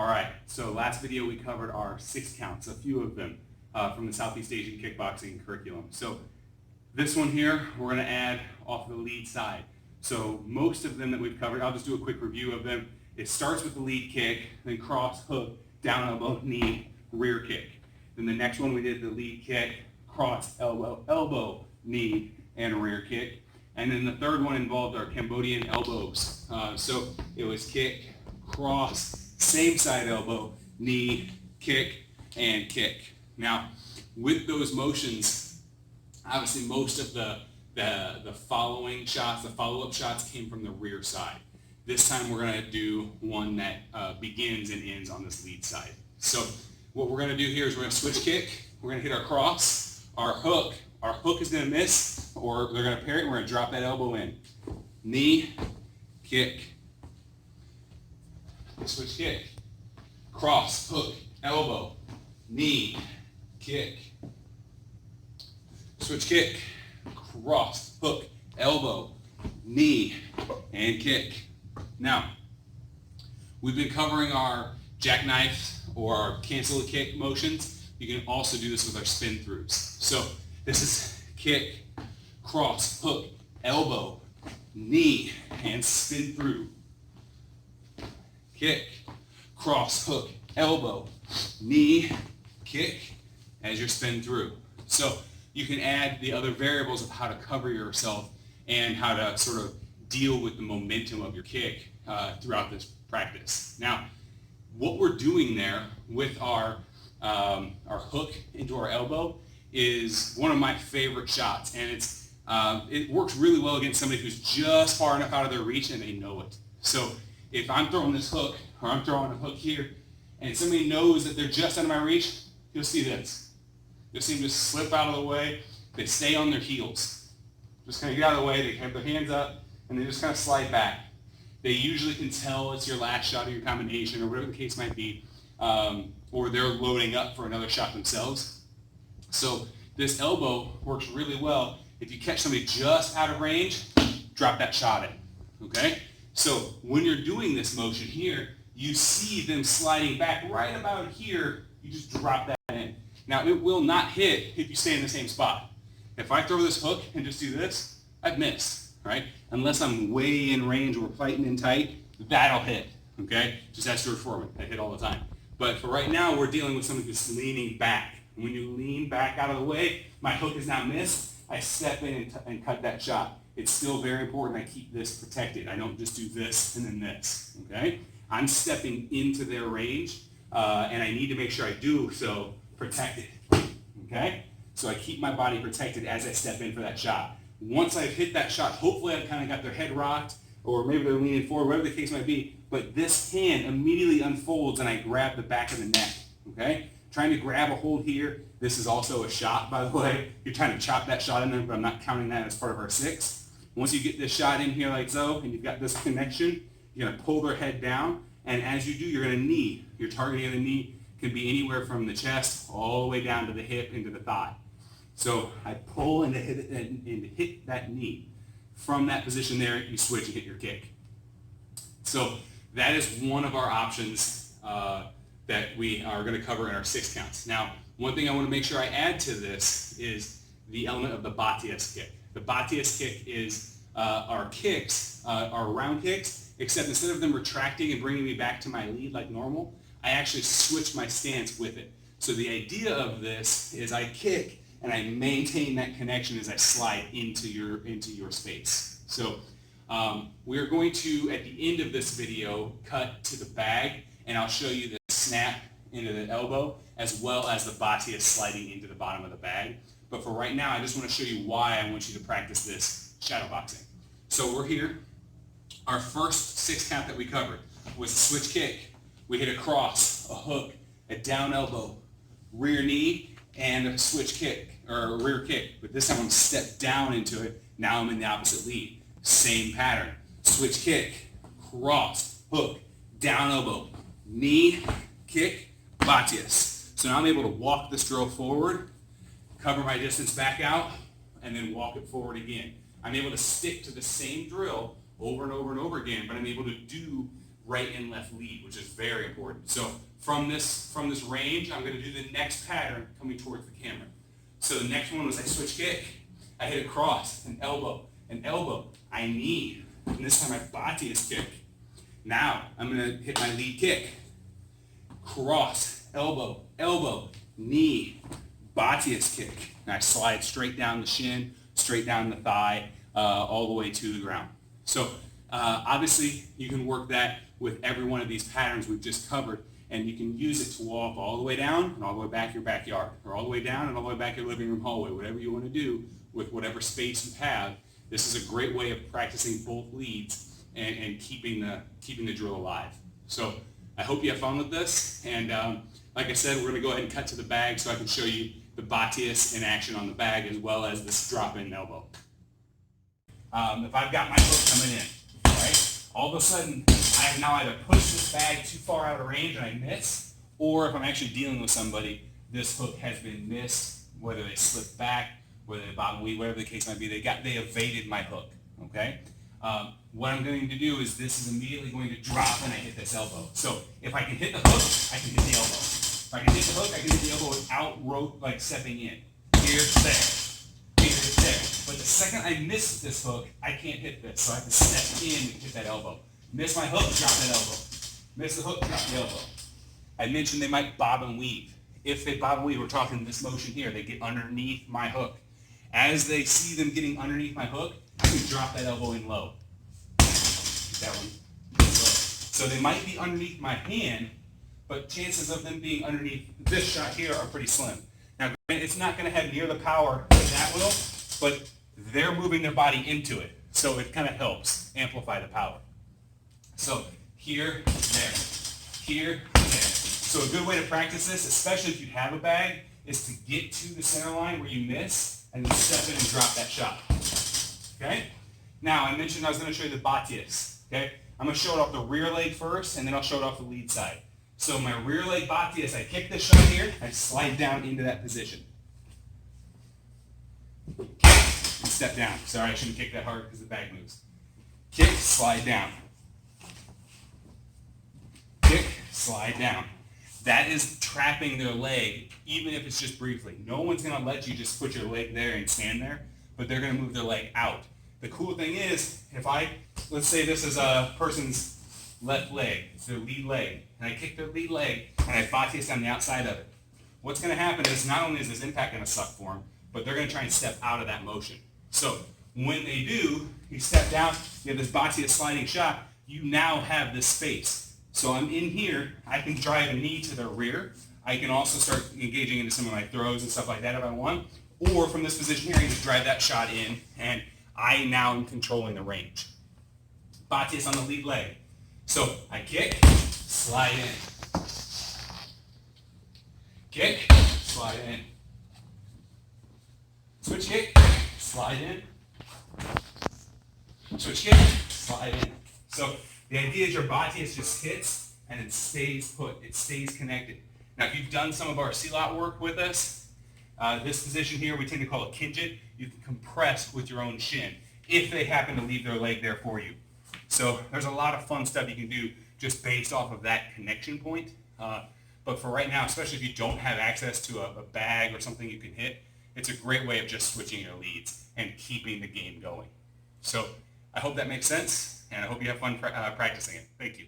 All right, so last video we covered our 6 counts, a few of them from the Southeast Asian kickboxing curriculum. So this one here, we're going to add off the lead side. So most of them that we've covered, I'll just do a quick review of them. It starts with the lead kick, then cross, hook, down elbow, knee, rear kick. Then the next one we did the lead kick, cross, elbow, elbow, knee, and rear kick. And then the third one involved our Cambodian elbows. So it was kick, cross, same side elbow, knee, kick, and kick. Now, with those motions, obviously most of the following shots, the follow-up shots came from the rear side. This time we're going to do one that begins and ends on this lead side. So what we're going to do here is we're going to switch kick. We're going to hit our cross, our hook. Our hook is going to miss, or they're going to parry it, and we're going to drop that elbow in. Knee, kick, switch kick, cross, hook, elbow, knee, kick, switch kick, cross, hook, elbow, knee, and kick. Now, we've been covering our jackknife or our cancel kick motions. You can also do this with our spin throughs. So this is kick, cross, hook, elbow, knee, and spin through. Kick, cross, hook, elbow, knee, kick as you spin through. So you can add the other variables of how to cover yourself and how to sort of deal with the momentum of your kick throughout this practice. Now, what we're doing there with our hook into our elbow is one of my favorite shots, and it works really well against somebody who's just far enough out of their reach and they know it. So if I'm throwing this hook, or I'm throwing a hook here, and somebody knows that they're just out of my reach, you'll see this. You'll see them just slip out of the way. They stay on their heels. Just kind of get out of the way, they have their hands up, and they just kind of slide back. They usually can tell it's your last shot of your combination, or whatever the case might be, or they're loading up for another shot themselves. So this elbow works really well. If you catch somebody just out of range, drop that shot in, okay? So when you're doing this motion here, you see them sliding back right about here, you just drop that in. Now it will not hit if you stay in the same spot. If I throw this hook and just do this, I've missed, right? Unless I'm way in range or we're fighting in tight, that'll hit, okay? Just ask George Foreman, I hit all the time. But for right now, we're dealing with somebody who's leaning back. When you lean back out of the way, my hook is now missed, I step in and cut that shot. It's still very important I keep this protected. I don't just do this and then this, okay? I'm stepping into their range, and I need to make sure I do so protected, okay? So I keep my body protected as I step in for that shot. Once I've hit that shot, hopefully I've kind of got their head rocked, or maybe they're leaning forward, whatever the case might be, but this hand immediately unfolds and I grab the back of the neck, okay? Trying to grab a hold here. This is also a shot, by the way. You're trying to chop that shot in there, but I'm not counting that as part of our 6. Once you get this shot in here like so, and you've got this connection, you're going to pull their head down, and as you do, you're going to knee. Your targeting of the knee can be anywhere from the chest all the way down to the hip into the thigh. So I pull and hit that knee. From that position there, you switch and hit your kick. So that is one of our options that we are going to cover in our 6 counts. Now, one thing I want to make sure I add to this is the element of the Batias kick. The Batias kick is our kicks, our round kicks, except instead of them retracting and bringing me back to my lead like normal, I actually switch my stance with it. So the idea of this is I kick and I maintain that connection as I slide into your space. So we're going to, at the end of this video, cut to the bag, and I'll show you the snap into the elbow as well as the Batias sliding into the bottom of the bag. But for right now, I just want to show you why I want you to practice this shadow boxing. So we're here. Our first 6 count that we covered was a switch kick. We hit a cross, a hook, a down elbow, rear knee, and a switch kick, or a rear kick. But this time I'm stepped down into it. Now I'm in the opposite lead. Same pattern. Switch kick, cross, hook, down elbow, knee, kick, Batias. So now I'm able to walk this drill forward, cover my distance back out, and then walk it forward again. I'm able to stick to the same drill over and over and over again, but I'm able to do right and left lead, which is very important. So from this range, I'm going to do the next pattern coming towards the camera. So the next one was I switch kick. I hit a cross, an elbow, I knee, and this time I Batias kick. Now I'm going to hit my lead kick. Cross, elbow, knee, Batias kick. And I slide straight down the shin, straight down the thigh, all the way to the ground. So obviously you can work that with every one of these patterns we've just covered, and you can use it to walk all the way down and all the way back your backyard, or all the way down and all the way back your living room hallway, whatever you want to do with whatever space you have. This is a great way of practicing both leads and keeping the drill alive. So I hope you have fun with this, and like I said, we're going to go ahead and cut to the bag so I can show you the Batias in action on the bag as well as this drop-in elbow. If I've got my hook coming in, right, all of a sudden I have now either pushed this bag too far out of range and I miss, or if I'm actually dealing with somebody, this hook has been missed, whether they slipped back, whether they bob and weave, whatever the case might be, they evaded my hook, okay? What I'm going to do is this is immediately going to drop and I hit this elbow. So if I can hit the hook, I can hit the elbow. If I can hit the hook, I can hit the elbow without stepping in. Here, there. But the second I miss this hook, I can't hit this. So I have to step in and hit that elbow. Miss my hook, drop that elbow. Miss the hook, drop the elbow. I mentioned they might bob and weave. If they bob and weave, we're talking this motion here. They get underneath my hook. As they see them getting underneath my hook, I can drop that elbow in low. That one. So they might be underneath my hand, but chances of them being underneath this shot here are pretty slim. Now, it's not going to have near the power that that will, but they're moving their body into it, so it kind of helps amplify the power. So here, there, here, there. So a good way to practice this, especially if you have a bag, is to get to the center line where you miss and then step in and drop that shot. Okay? Now, I mentioned I was going to show you the Batias. Okay? I'm going to show it off the rear leg first, and then I'll show it off the lead side. So my rear leg Batias, I kick this shot here, I slide down into that position. And step down. Sorry, I shouldn't kick that hard because the bag moves. Kick, slide down. Kick, slide down. That is trapping their leg, even if it's just briefly. No one's going to let you just put your leg there and stand there, but they're going to move their leg out. The cool thing is, let's say this is a person's left leg, it's their lead leg, and I kick their lead leg, and I Batias down the outside of it. What's going to happen is not only is this impact going to suck for them, but they're going to try and step out of that motion. So when they do, you step down, you have this Batias sliding shot, you now have this space. So I'm in here, I can drive a knee to the rear, I can also start engaging into some of my throws and stuff like that if I want, or from this position here, I can just drive that shot in, and I now am controlling the range. Batias on the lead leg. So I kick, slide in. Kick, slide in. Switch kick, slide in. Switch kick, slide in. So the idea is your Batias just hits and it stays put. It stays connected. Now if you've done some of our C-lot work with us, this position here we tend to call it kinjit. You can compress with your own shin if they happen to leave their leg there for you. So there's a lot of fun stuff you can do just based off of that connection point. But for right now, especially if you don't have access to a bag or something you can hit, it's a great way of just switching your leads and keeping the game going. So I hope that makes sense, and I hope you have fun practicing it. Thank you.